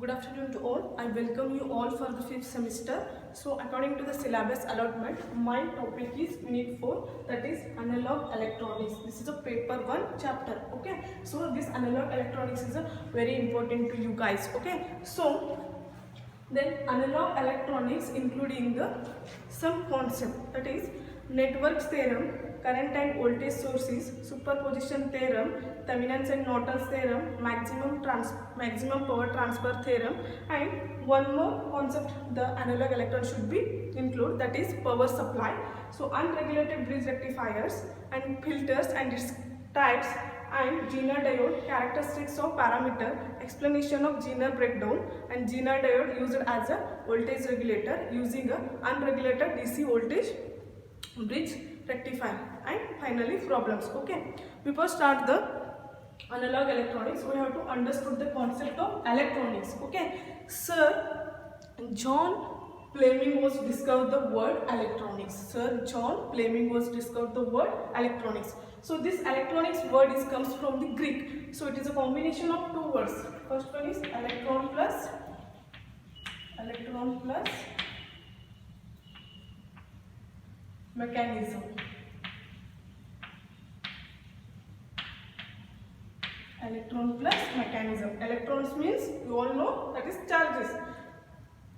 Good afternoon to all. I welcome you all for the 5th semester. So according to the syllabus allotment, my topic is Unit 4, that is Analog Electronics. This is a paper 1 chapter. Okay. So this analog electronics is a very important to you guys. Okay. So then analog electronics including the some concept, that is networks theorem, current and voltage sources, superposition theorem, Thevenin's and Norton's theorem, maximum power transfer theorem, and one more concept the analog electron should be include, that is power supply. So unregulated bridge rectifiers and filters and its types, and Zener diode, characteristics of parameter, explanation of Zener breakdown, and Zener diode used as a voltage regulator using a unregulated DC voltage bridge rectifier, and finally problems. Okay, before start the analog electronics, we have to understood the concept of electronics. Okay, Sir John Fleming was discovered the word electronics. Sir John Fleming was discovered the word electronics. So this electronics word comes from the Greek. So it is a combination of two words. First one is electron plus mechanism. Electron plus mechanism. Electrons means you all know that is charges,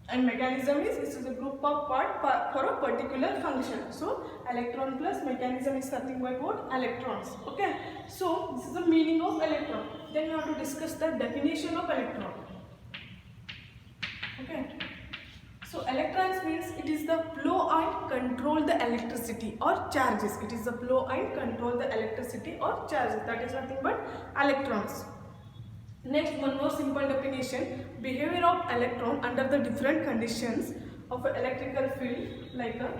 and mechanism is this is a group of part for a particular function. So electron plus mechanism is nothing but what? Electrons. Okay. So this is the meaning of electron. Then we have to discuss the definition of electron. Okay. So electrons means it is the flow and control the electricity or charges. It is the flow and control the electricity or charges. That is nothing but electrons. Next, one more simple definition: behavior of electron under the different conditions of an electrical field, like a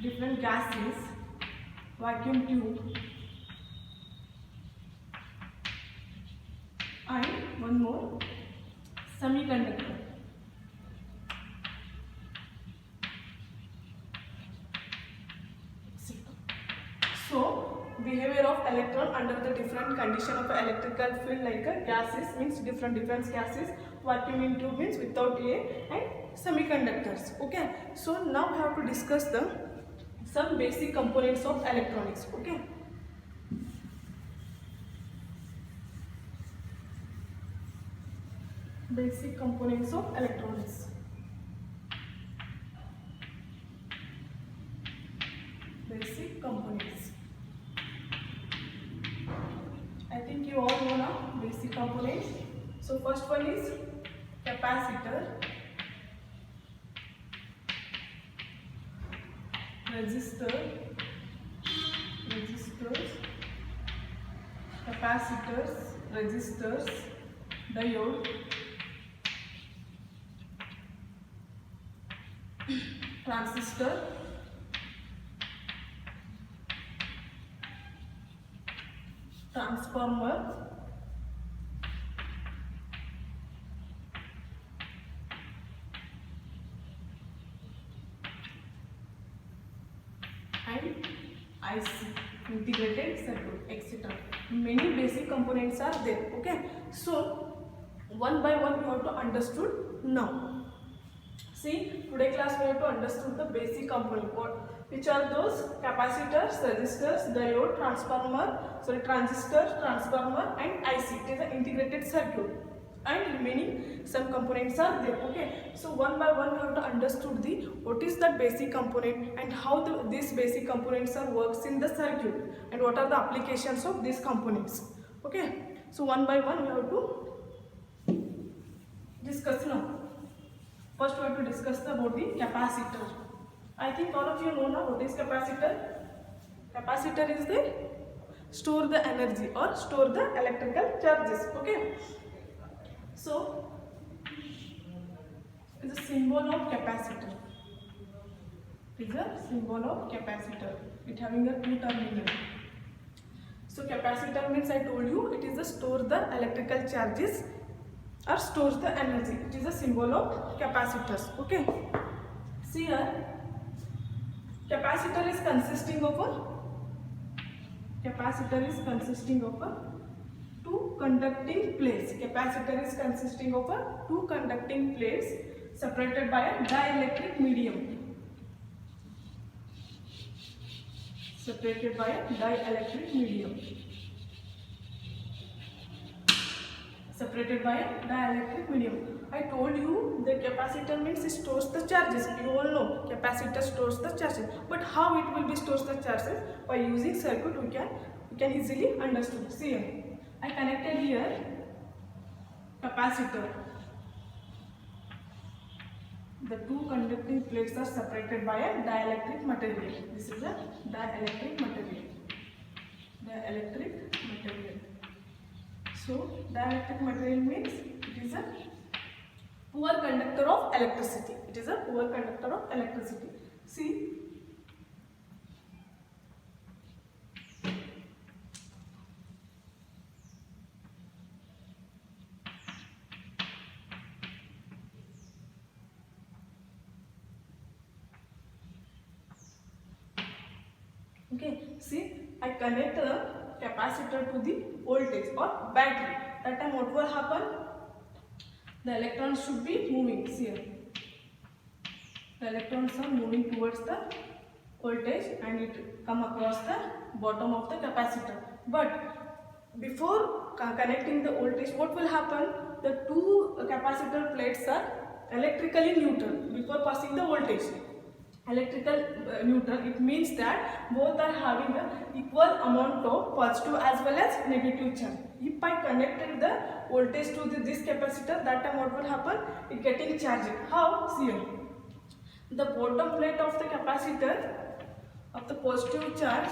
different gases, vacuum tube, and one more semiconductor. So behavior of electron under the different condition of an electrical field, like a gases means different gases, vacuum in tube means without air, and semiconductors. Okay. So now we have to discuss the some basic components of electronics. Okay. Basic components of electronics. Basic components. I think you all know now basic components. So first one is capacitor, capacitors, resistors, diode, transistor, transformer, and IC, integrated circuit, etc. Many basic components are there. Okay. So one by one we have to understood now. See, today class we have to understood the basic component. Which are those? Capacitors, resistors, diode, transistor, transformer, and IC. It is an integrated circuit, and remaining some components are there. Okay. So one by one we have to understood the what is that basic component and how these basic components are works in the circuit, and what are the applications of these components. Okay. So one by one we have to discuss now. First we have to discuss about the capacitor. I think all of you know now what is capacitor. Capacitor is the store the energy or store the electrical charges. Okay. So it is a symbol of capacitor. It is a symbol of capacitor. It having a two terminal. So capacitor means I told you it is a store the electrical charges or stores the energy. It is a symbol of capacitors. Okay. See here, capacitor is consisting of two two conducting plates. Capacitor is consisting of two conducting plates separated by a dielectric medium. Separated by a dielectric medium. Separated by a dielectric medium. I told you the capacitor means it stores the charges. You all know capacitor stores the charges. But how it will be stores the charges? By using circuit we can easily understand. See here, I connected here capacitor. The two conducting plates are separated by a dielectric material. This is a dielectric material. Dielectric material. So dielectric material means it is a poor conductor of electricity. It is a poor conductor of electricity. See, okay, see, I connect the capacitor to the voltage or battery. That time what will happen? The electrons should be moving. See here, the electrons are moving towards the voltage and it come across the bottom of the capacitor. But before connecting the voltage, what will happen? The two capacitor plates are electrically neutral before passing the voltage. Electrical neutral, it means that both are having an equal amount of positive as well as negative charge. If I connected the voltage to this capacitor, that time what will happen? It getting charged. How? See here. The bottom plate of the capacitor of the positive charge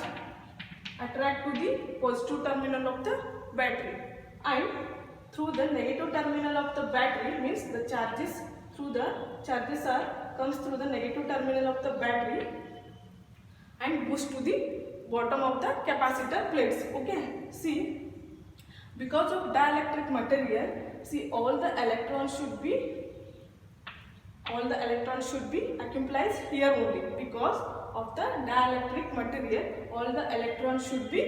attract to the positive terminal of the battery, and through the negative terminal of the battery means the charges comes through the negative terminal of the battery and goes to the bottom of the capacitor plates. Okay, see, because of dielectric material, see, all the electrons should be accumulated here only. Because of the dielectric material, all the electrons should be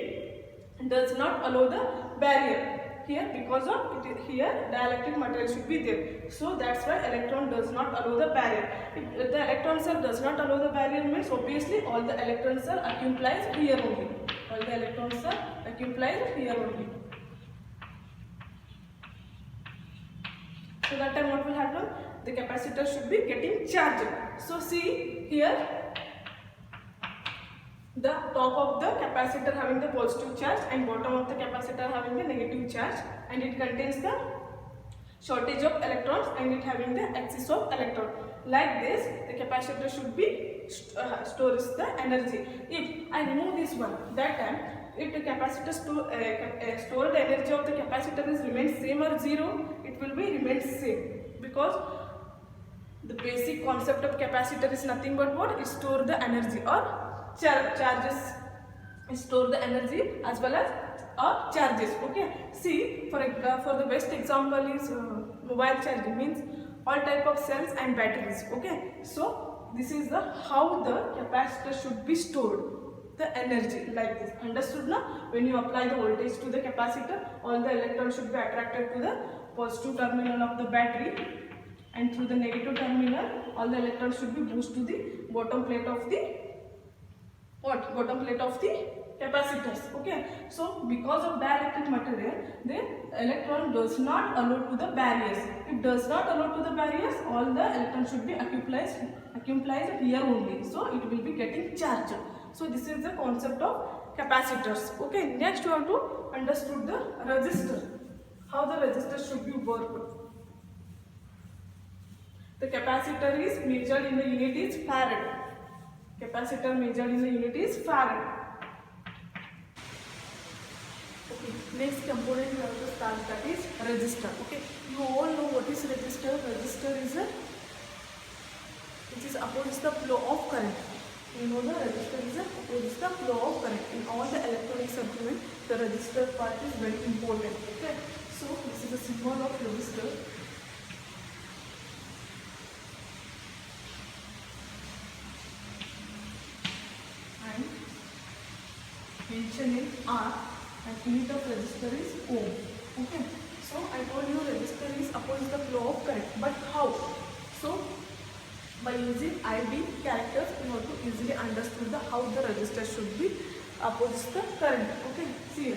does not allow the barrier. Here, because of it, here dielectric material should be there. So that's why electron does not allow the barrier. If the electron cell does not allow the barrier means obviously all the electrons are accumulated here only. All the electrons are accumulated here only. So that time what will happen? The capacitor should be getting charged. So see here, the top of the capacitor having the positive charge and bottom of the capacitor having the negative charge, and it contains the shortage of electrons and it having the excess of electron. Like this, the capacitor should be stores the energy. If I remove this one, that time if the capacitor store the energy of the capacitor is remains same or zero, it will be remains same, because the basic concept of capacitor is nothing but what? It store the energy or charges, store the energy as well as charges. Okay, see, for the best example is mobile charging, means all type of cells and batteries. Okay, so this is the how the capacitor should be stored the energy, like this. Understood now? When you apply the voltage to the capacitor, all the electrons should be attracted to the positive terminal of the battery, and through the negative terminal all the electrons should be pushed to the bottom plate of the bottom plate of the capacitors. Okay, so because of dielectric material, the electron does not allow to the barriers. It does not allow to the barriers, all the electrons should be accumulated here only. So it will be getting charged. So this is the concept of capacitors. Okay, next you have to understood the resistor. How the resistor should be worked. The capacitor is measured in the unit is farad. Capacitor measured in the unit is farad. Okay, next component we have to start, that is resistor. Okay, you all know what is resistor. Resistor is which is opposes the flow of current. You know the resistor is opposes the flow of current. In all the electronic circuit, the resistor part is very important. Okay, so this is a symbol of resistor. Mentioned in R, and unit of resistor is ohm. Okay, so I told you resistor is opposite the flow of current, but how? So by using IB characters, you have to easily understand the how the resistor should be opposite the current. Okay, see here.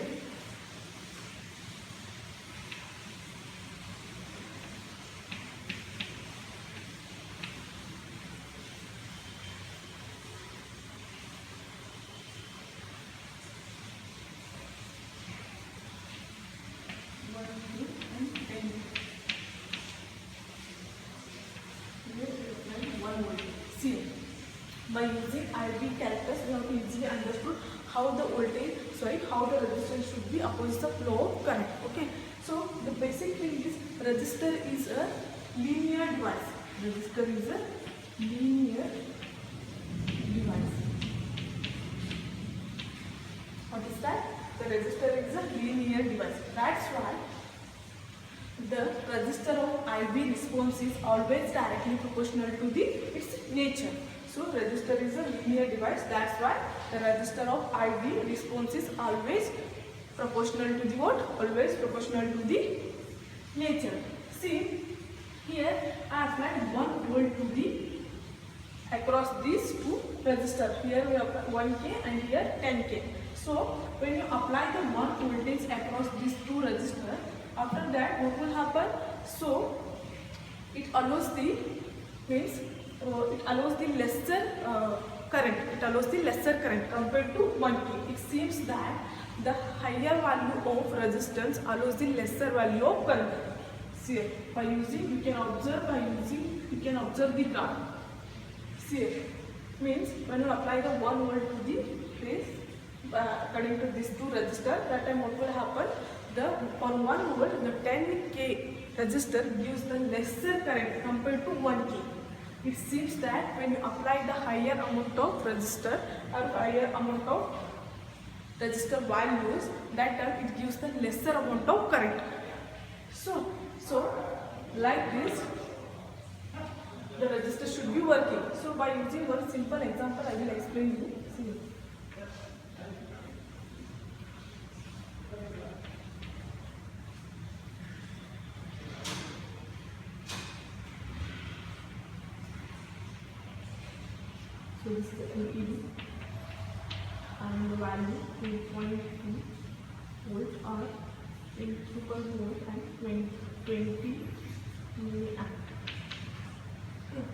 See, by using IB characters, we have to easily understood how the voltage, how the resistance should be opposite the flow of current. Okay, so the basic thing is resistor is a linear device. Resistor is a linear device. What is that? The resistor is a linear device. That's why the resistor of IB response is always directly proportional to its nature. So resistor is a linear device. That's why the resistor of IB response is always proportional to the what? Always proportional to the nature. See, here I applied 1 volt to the across these two resistors. Here we apply 1K and here 10K. So when you apply the 1 voltage across these two resistors, after that what will happen? So it allows the it allows the lesser current. It allows the lesser current compared to 1K. It seems that the higher value of resistance allows the lesser value of current. See, by using you can observe the graph. See, means when you apply the 1 volt to the base according to these two resistors, that time what will happen? On 1 volt, the 10K resistor gives the lesser current compared to 1K. It seems that when you apply the higher amount of resistor or higher amount of resistor values, that time it gives the lesser amount of current. So like this, the resistor should be working. So by using one simple example, I will explain you. See. So this is the LED and the value 2.2 volt or 2.2 volt and 20 milliamp. Okay.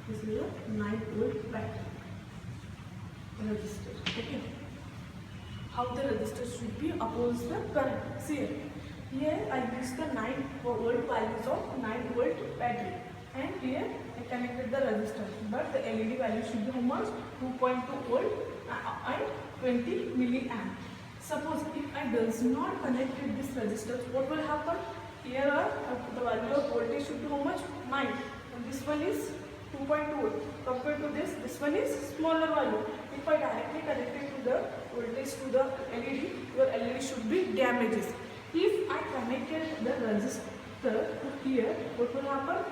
This is a 9 volt battery resistor. Okay. How the resistor should be opposed the current. See here I use the 9 volt values of 9 volt battery. And here I connected the resistor, but the LED value should be how much? 2.2 volt and 20 milliamp. Suppose if I does not connected this resistor, what will happen? Here the value of voltage should be how much? 9. And this one is 2.2 volt. Compared to this one is smaller value. If I directly connect it to the voltage to the LED, your LED should be damages. If I connected the resistor to here, what will happen?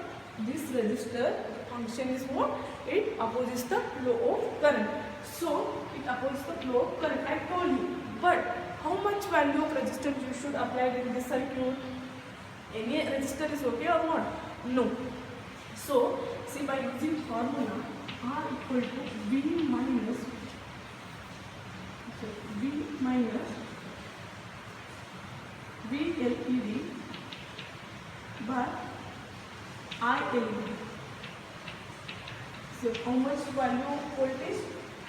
This resistor function is what? It opposes the flow of current. So it opposes the flow of current. I told you. But how much value of resistance you should apply in this circuit? Any resistor is okay or not? No. So see, by using formula R equal to V minus VLED by ILED. So how much value of voltage?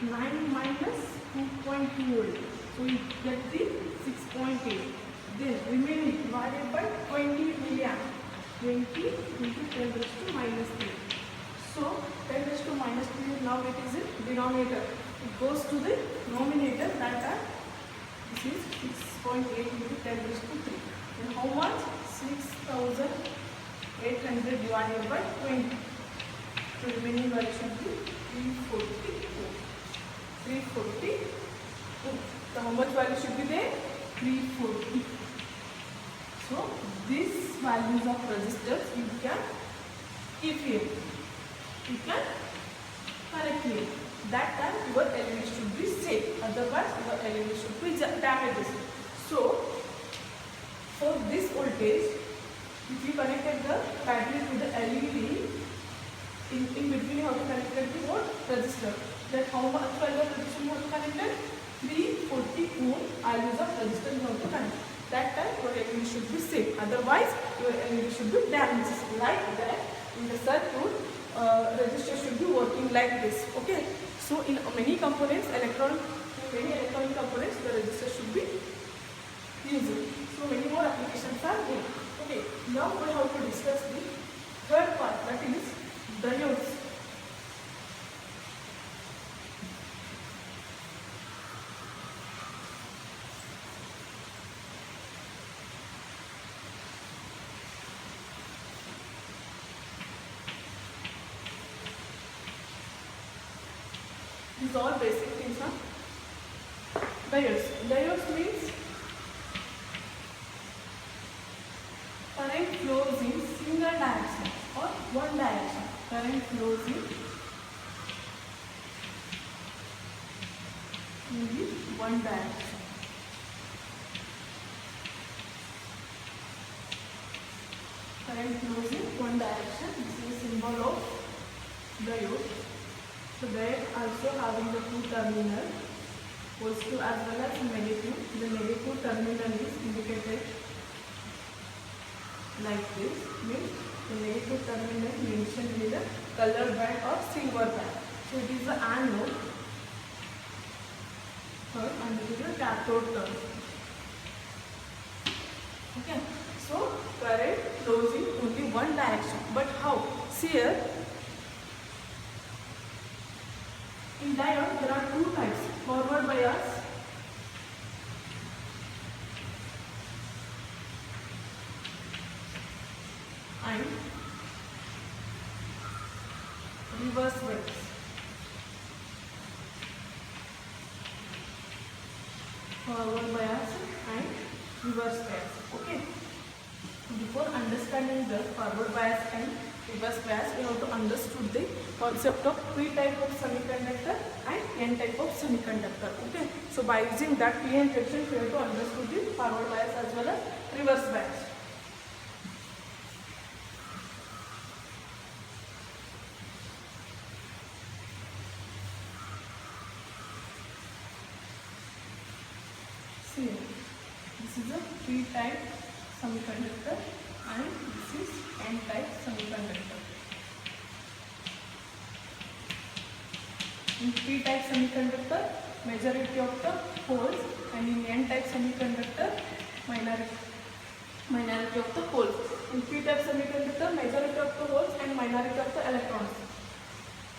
9 minus 2.2 volt. So you get the 6.8. Then remaining divided by 20 milliamp. 20 into 10 raised to minus 3. So 10 raised to minus 3 now it is in denominator. It goes to the denominator, that are this is 6.8 into 10 raised to 3. Then how much? 6,800 divided by 20. So remaining value should be 344. 344. So how much value should be there? 340. So these values of resistors you can keep here. You can connect here. That time your LED should be safe. Otherwise your LED should be damages. So voltage, if you connected the battery to the LED, in between you have to connect the what? Resistor. That how much further resistor you have to connect? 340 ohm values of resistor you have to connect. That time your LED should be safe. Otherwise, your LED should be damaged. Like that, in the circuit, resistor should be working like this. Okay. So in many components, many electronic components, the resistor should be used. So many more applications are there. Okay. Now we have to discuss the third part, that is diodes. These all basic things are diodes. Diodes means current flows in single direction or one direction. Current flows in only one direction. Current flows in one direction. This is a symbol of diode. So they also having the two terminal, positive as well as negative. The negative terminal is indicated like this, means the negative terminal mentioned with the color band or silver band. So it is the anode and it is the cathode term. Okay. So current flows in only one direction. But how? See here. In diode, there are two types, forward bias and reverse bias. Forward bias and reverse bias. Okay. Before understanding the forward bias and reverse bias, we have to understood the concept of P type of semiconductor and N type of semiconductor. Okay. So by using that PN junction, we have to understood the forward bias as well as reverse bias. See, this is a P type semiconductor and this is N type semiconductor. In P type semiconductor, majority of the holes, and in N type semiconductor, minority of the holes. In P type semiconductor, majority of the holes and minority of the electrons.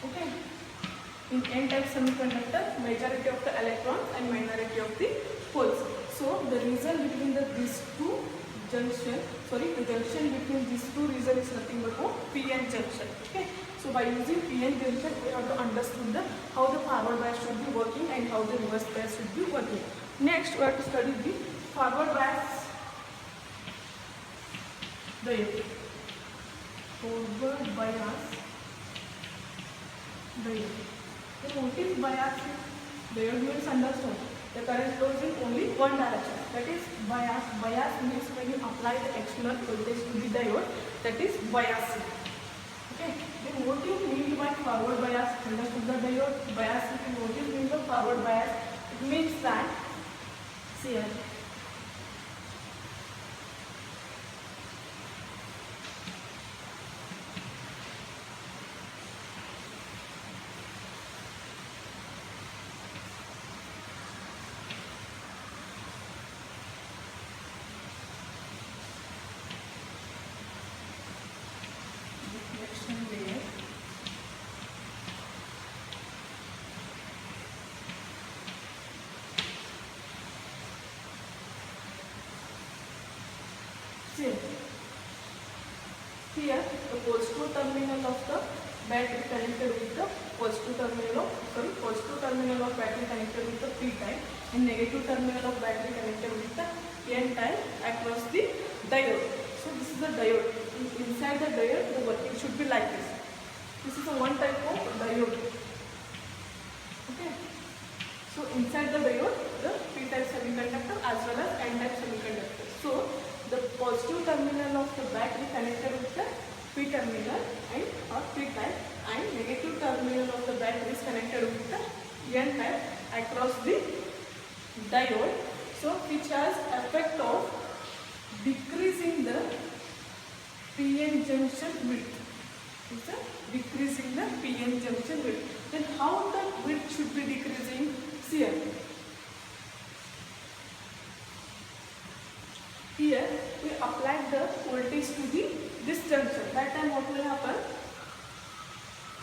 Okay. In N type semiconductor, majority of the electrons and minority of the holes. So the reason between the junction between these two regions is nothing but PN junction. Okay. So by using PN junction, we have to understand how the forward bias should be working and how the reverse bias should be working. Next, we have to study the forward bias diode. Forward bias diode. So what is bias? Diode means understand. The current flows in only one direction. That is bias. Bias means when you apply the external voltage to the diode, that is biasing. Okay. Then what do you mean by forward bias? Understood the diode biasing. What do you mean by forward bias? It means that, see here. Layer. Here the positive terminal of the battery connected with the positive terminal of battery connected with the P type and negative terminal of battery connected with the N type across the diode. So this is the diode. Inside the diode, the working should be like this. This is a one type of diode. Okay. So inside the diode, the P type semiconductor as well as N type semiconductor. So the positive battery connected with the P terminal and or P type, and negative terminal of the battery is connected with the N type across the diode, so which has effect of decreasing the PN junction width. Is decreasing the PN junction width. Then how the width should be decreasing? See here we apply the voltage to this junction. That time what will happen?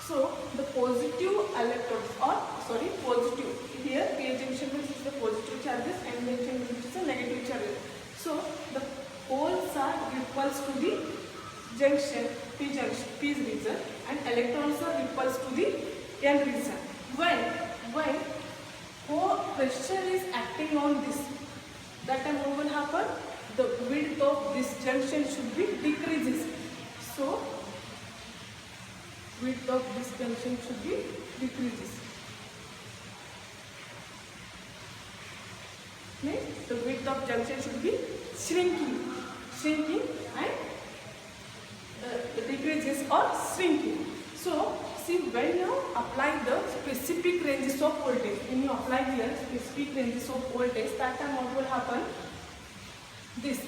So the positive electrons, or sorry, positive, here P junction means is the positive charges, and junction means is the negative charges. So the poles are repulsed to the junction, P region, and electrons are repulsed to the N region. When pressure is acting on this, that time what will happen? The width of this junction should be decreases. So width of this junction should be decreases. Means the width of junction should be shrinking, and decreases or shrinking. So see, when you apply the specific ranges of voltage, when you apply here specific ranges of voltage, that time what will happen? This,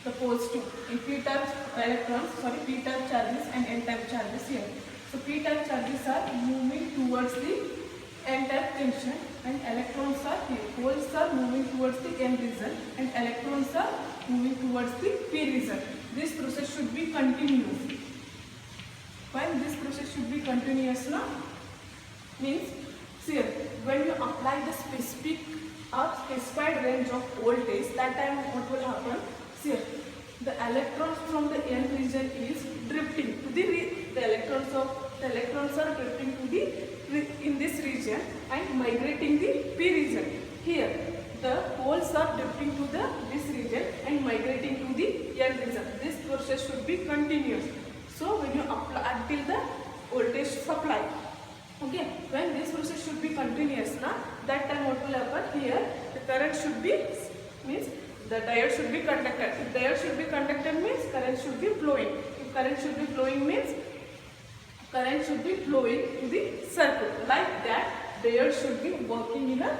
the positive in p-type electrons, p-type charges and n-type charges here. So p-type charges are moving towards the n-type junction, and electrons are here. Holes are moving towards the n region, and electrons are moving towards the p region. This process should be continuous. When this process should be continuous now, means here when you apply the specified range of voltage, that time what will happen? See, the electrons from the n region is drifting to the electrons are drifting to in this region and migrating the p region. Here the holes are drifting to this region and migrating to the n region. This process should be continuous. So when you apply until the voltage supply. Okay, when this process should be continuous now, that time what will happen? Here the current should be, means the diode should be conducted. If diode should be conducted means current should be flowing. If current should be flowing means current should be flowing to the circuit. Like that, diode should be working in a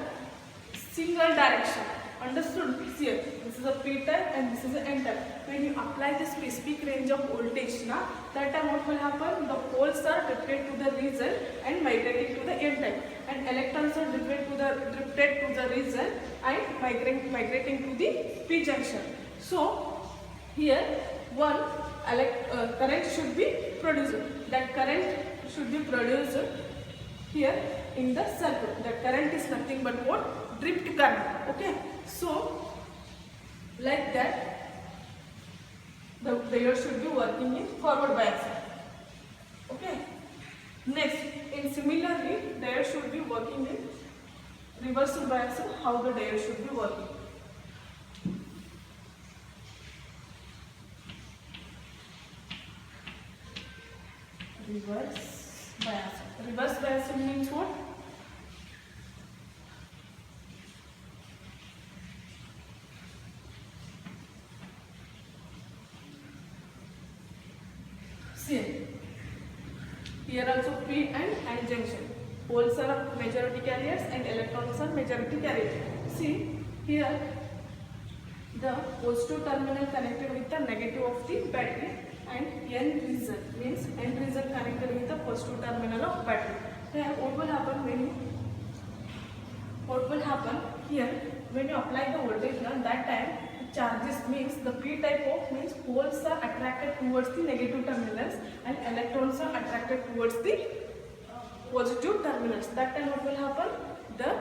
single direction. Understood? Here, this is a P type and this is an N type. When you apply the specific range of voltage now, that time what will happen? The poles are drifted to the region and migrating to the N type, and electrons are drifted to the region and migrating to the P junction. So here one current should be produced. That current should be produced here in the circuit. The current is nothing but what? Drift current. Okay. So like that, the diode should be working in forward bias. Okay. Next, in similarly, diode should be working in reverse bias. How the diode should be working? Reverse bias. Reverse bias means what? Here also P and N junction. Holes are majority carriers and electrons are majority carriers. See here the positive terminal connected with the negative of the battery, and N region means N region connected with the positive terminal of battery. Here what will happen here when you apply the voltage now, that time charges means the P type of means holes are attracted towards the negative terminals and electrons are attracted towards the positive terminals. That time what will happen? The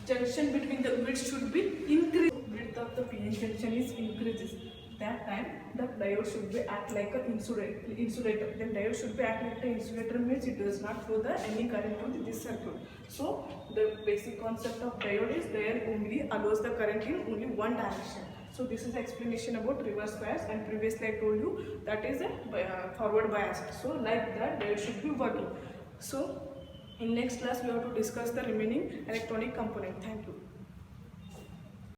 junction between the width should be increased. Width of the PN junction is increases. That time the diode should be act like an insulator. Then diode should be act like an insulator means it does not flow any current to this circuit. So the basic concept of diode is there only allows the current in only one direction. So this is explanation about reverse bias, and previously I told you that is a forward bias. So like that diode should be working. So in next class we have to discuss the remaining electronic component. Thank you.